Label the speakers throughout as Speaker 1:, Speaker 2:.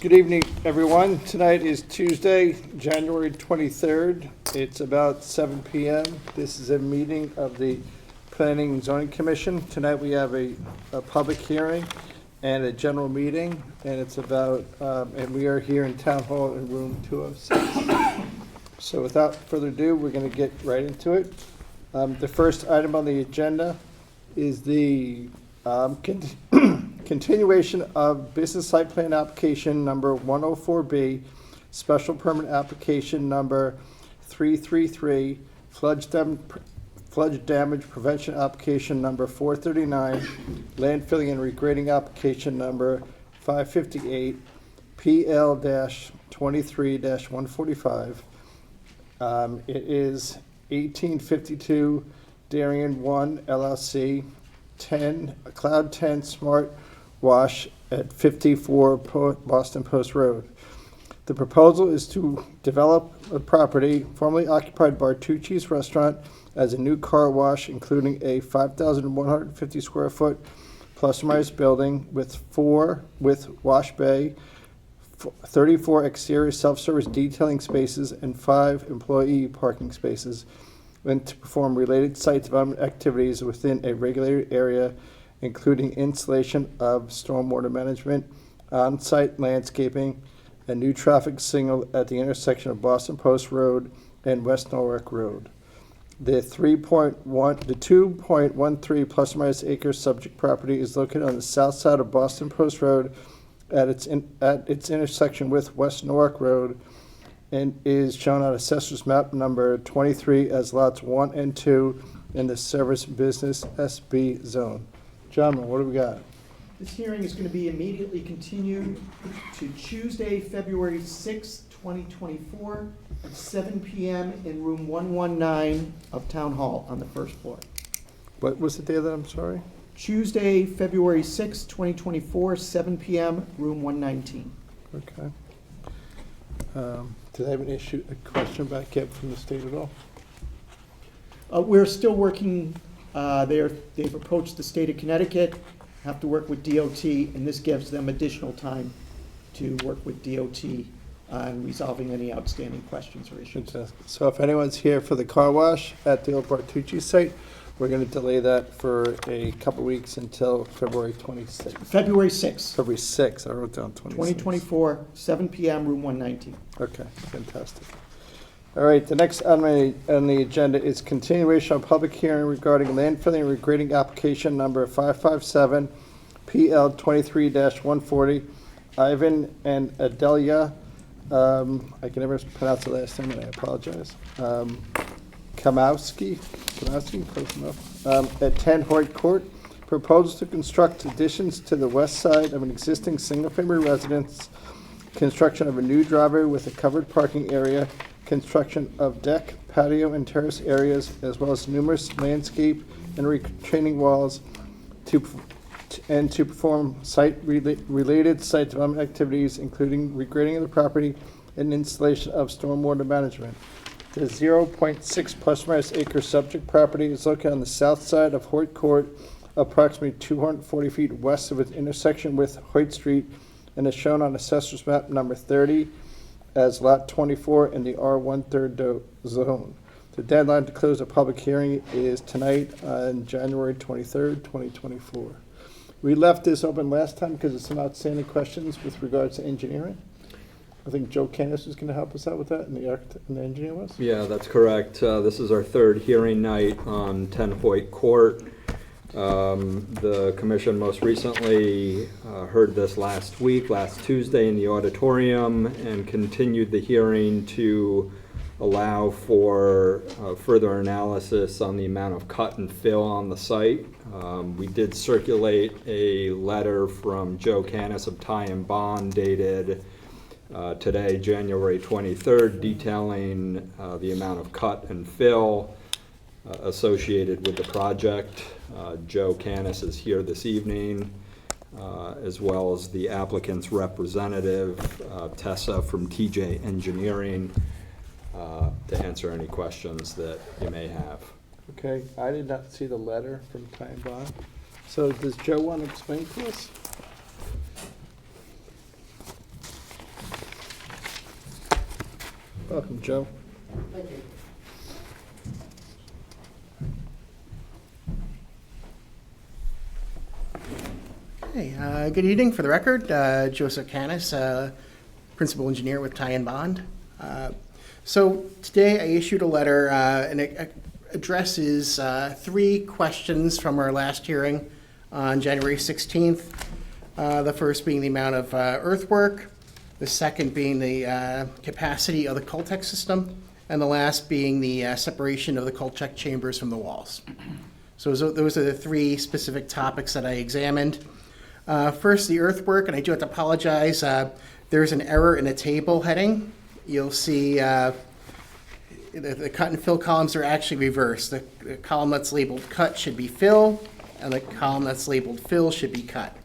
Speaker 1: Good evening, everyone. Tonight is Tuesday, January 23rd. It's about 7 p.m. This is a meeting of the Planning and Zoning Commission. Tonight we have a public hearing and a general meeting, and it's about, and we are here in Town Hall in room 206. So without further ado, we're going to get right into it. The first item on the agenda is the continuation of business site plan application number 104B, special permit application number 333, flood damage prevention application number 439, land filling and regrading application number 558, PL-23-145. It is 1852 Darien 1 LLC, Cloud 10 Smart Wash at 54 Boston Post Road. The proposal is to develop a property formerly occupied Bertucci's restaurant as a new car wash, including a 5,150 square foot plus or minus building with wash bay, 34 exterior self-service detailing spaces, and 5 employee parking spaces, and to perform related site development activities within a regulated area, including installation of stormwater management, on-site landscaping, a new traffic signal at the intersection of Boston Post Road and West Norwalk Road. The 2.13 plus or minus acres subject property is located on the south side of Boston Post Road at its intersection with West Norwalk Road, and is shown on Assessor's map number 23 as lots 1 and 2 in the Service Business SB zone. Gentlemen, what do we got?
Speaker 2: This hearing is going to be immediately continued to Tuesday, February 6, 2024, at 7 p.m. in room 119 of Town Hall on the first floor.
Speaker 1: What was the day of that? I'm sorry?
Speaker 2: Tuesday, February 6, 2024, 7 p.m., room 119.
Speaker 1: Okay. Did I have a question back yet from the state at all?
Speaker 2: We're still working. They've approached the state of Connecticut, have to work with DOT, and this gives them additional time to work with DOT on resolving any outstanding questions or issues.
Speaker 1: So if anyone's here for the car wash at the old Bertucci site, we're going to delay that for a couple weeks until February 26th.
Speaker 2: February 6th.
Speaker 1: February 6th. I wrote down 26th.
Speaker 2: 2024, 7 p.m., room 119.
Speaker 1: Okay, fantastic. All right, the next on the agenda is continuation of public hearing regarding land filling and regrading application number 557, PL 23-140, Ivan and Adelya, I can never pronounce the last name and I apologize, Khmelevskoy, close enough, at 10 Hoyt Court, proposals to construct additions to the west side of an existing single-family residence, construction of a new driveway with a covered parking area, construction of deck, patio, and terrace areas, as well as numerous landscape and retaining walls, to perform related site development activities, including regrading of the property and installation of stormwater management. The 0.6 plus or minus acre subject property is located on the south side of Hoyt Court, approximately 240 feet west of its intersection with Hoyt Street, and is shown on Assessor's map number 30 as lot 24 in the R1/3 zone. The deadline to close the public hearing is tonight on January 23rd, 2024. We left this open last time because of some outstanding questions with regards to engineering. I think Joe Canis was going to help us out with that, and the architect and the engineer was?
Speaker 3: Yeah, that's correct. This is our third hearing night on 10 Hoyt Court. The commission most recently heard this last Tuesday in the auditorium, and continued the hearing to allow for further analysis on the amount of cut and fill on the site. We did circulate a letter from Joe Canis of Ty and Bond dated today, January 23rd, detailing the amount of cut and fill associated with the project. Joe Canis is here this evening, as well as the applicant's representative, Tessa from TJ Engineering, to answer any questions that you may have.
Speaker 1: Okay, I did not see the letter from Ty and Bond. So does Joe want to explain to us? Welcome, Joe.
Speaker 4: Thank you. Hey, good evening. For the record, Joseph Canis, Principal Engineer with Ty and Bond. So today I issued a letter and it addresses 3 questions from our last hearing on January 16th. The first being the amount of earthwork, the second being the capacity of the Cultec system, and the last being the separation of the Cultec chambers from the walls. So those are the 3 specific topics that I examined. First, the earthwork, and I do have to apologize. There's an error in the table heading. You'll see the cut and fill columns are actually reversed. The column that's labeled cut should be fill, and the column that's labeled fill should be cut.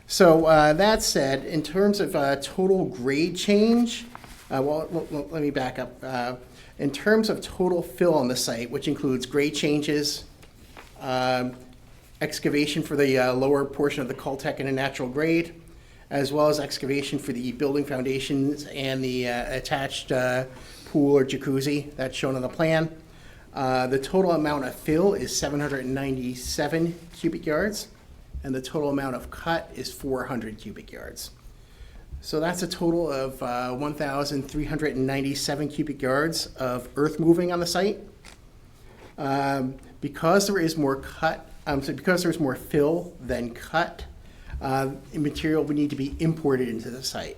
Speaker 4: So that said, in terms of total grade change, let me back up. In terms of total fill on the site, which includes grade changes, excavation for the lower portion of the Cultec in a natural grade, as well as excavation for the building foundations and the attached pool or jacuzzi that's shown on the plan. The total amount of fill is 797 cubic yards, and the total amount of cut is 400 cubic yards. So that's a total of 1,397 cubic yards of earth moving on the site. Because there is more because there's more fill than cut, material would need to be imported into the site,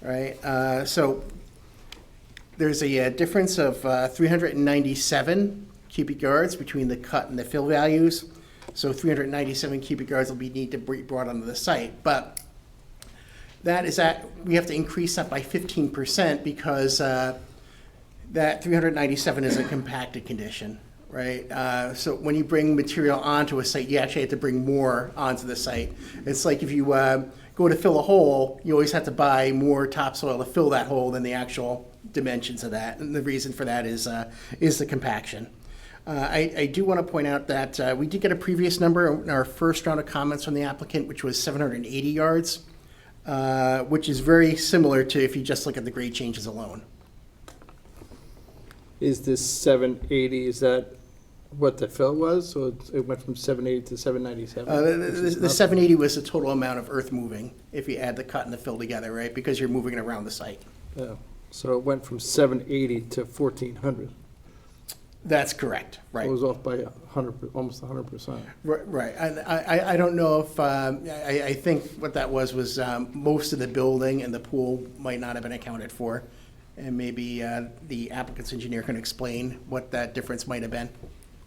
Speaker 4: right? So there's a difference of 397 cubic yards between the cut and the fill values. So 397 cubic yards will need to be brought onto the site. But we have to increase that by 15% because that 397 is a compacted condition. Right, so when you bring material onto a site, you actually have to bring more onto the site. It's like if you go to fill a hole, you always have to buy more topsoil to fill that hole than the actual dimensions of that. And the reason for that is the compaction. I do want to point out that we did get a previous number in our first round of comments from the applicant, which was 780 yards, which is very similar to if you just look at the grade changes alone.
Speaker 1: Is this 780, is that what the fill was? So it went from 780 to 797?
Speaker 4: The 780 was the total amount of earth moving if you add the cut and the fill together, right? Because you're moving it around the site.
Speaker 1: Oh, so it went from 780 to 1,400.
Speaker 4: That's correct, right.
Speaker 1: It was off by 100, almost 100%.
Speaker 4: Right, and I don't know if, I think what that was most of the building and the pool might not have been accounted for. And maybe the applicant's engineer can explain what that difference might have been.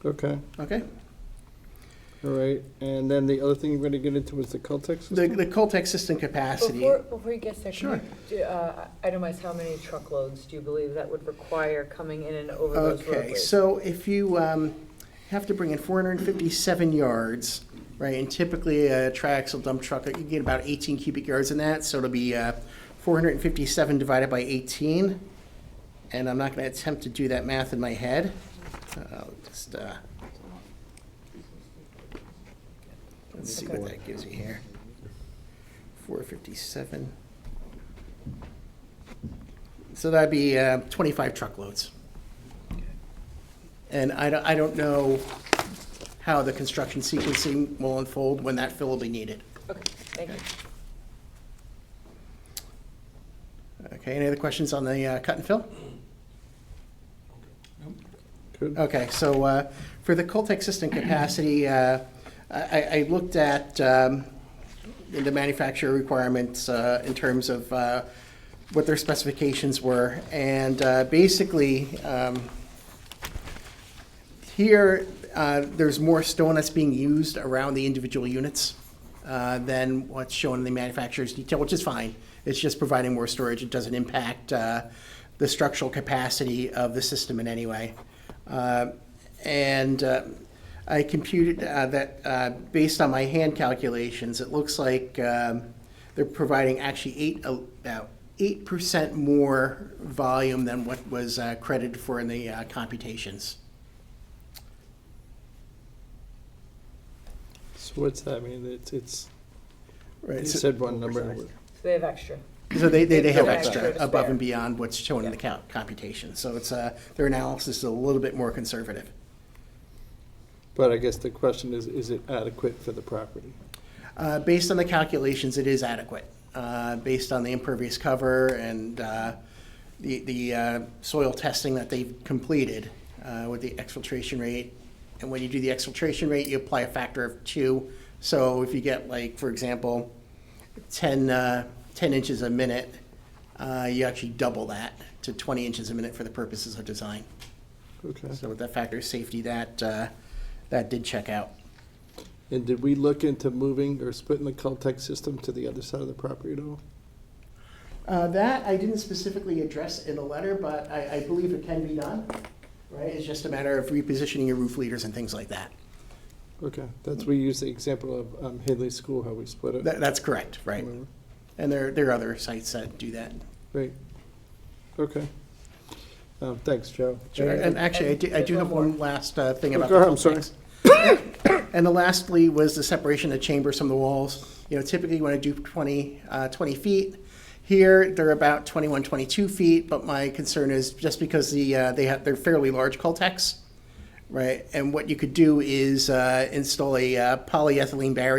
Speaker 1: Okay,
Speaker 4: Okay?
Speaker 1: all right. And then the other thing you're going to get into was the Cultec system?
Speaker 4: The Cultec system capacity.
Speaker 5: Before you get there,
Speaker 4: Sure.
Speaker 5: can you itemize how many truckloads do you believe that would require coming in and over those roadways?
Speaker 4: Okay, so if you have to bring in 457 yards, right, and typically a triaxle dump truck, you can get about 18 cubic yards in that, so it'll be 457 divided by 18, and I'm not going to attempt to do that math in my head. Let's see what that gives you here. 457. So that'd be 25 truckloads. And I don't know how the construction sequencing will unfold when that fill will be needed.
Speaker 5: Okay, thank you.
Speaker 4: Okay, any other questions on the cut and fill?
Speaker 1: Good.
Speaker 4: Okay, so for the Cultec system capacity, I looked at the manufacturer requirements in terms of what their specifications were, and basically here there's more stone that's being used around the individual units than what's shown in the manufacturer's detail, which is fine. It's just providing more storage. It doesn't impact the structural capacity of the system in any way. I computed that based on my hand calculations, it looks like they're providing actually about 8% more volume than what was credited for in the computations.
Speaker 1: So what's that mean? It's,
Speaker 4: Right,
Speaker 1: you
Speaker 4: so-
Speaker 1: said one number.
Speaker 5: So they have extra.
Speaker 4: So they have
Speaker 5: Yeah,
Speaker 4: extra
Speaker 5: extra to
Speaker 4: above
Speaker 5: spare.
Speaker 4: and beyond what's shown in the computation. So it's, their analysis is a little bit more conservative.
Speaker 1: But I guess the question is it adequate for the property?
Speaker 4: Based on the calculations, it is adequate. Based on the impervious cover and the soil testing that they've completed with the exfiltration rate. And when you do the exfiltration rate, you apply a factor of 2. So if you get, like, for example, 10 inches a minute, you actually double that to 20 inches a minute for the purposes of design.
Speaker 1: Okay.
Speaker 4: So with that factor of safety, that did check out.
Speaker 1: And did we look into moving or splitting the Caltech system to the other side of the property at all?
Speaker 4: That I didn't specifically address in the letter, but I believe it can be done, right? It's just a matter of repositioning your roof leaders and things like that.
Speaker 1: Okay, we use the example of Hadley School, how we split it.
Speaker 4: That's correct, right?
Speaker 1: Remember?
Speaker 4: And there are other sites that do that.
Speaker 1: Great. Okay. Thanks, Joe.
Speaker 4: Sure. And actually, I do have one last thing about
Speaker 1: Go
Speaker 4: the
Speaker 1: ahead, I'm sorry.
Speaker 4: Caltex. And the lastly was the separation of chambers from the walls. You know, typically you want to do 20 feet. Here, they're about 21, 22 feet, but my concern is just because they're fairly large Caltex, right? And what you could do is install a polyethylene barrier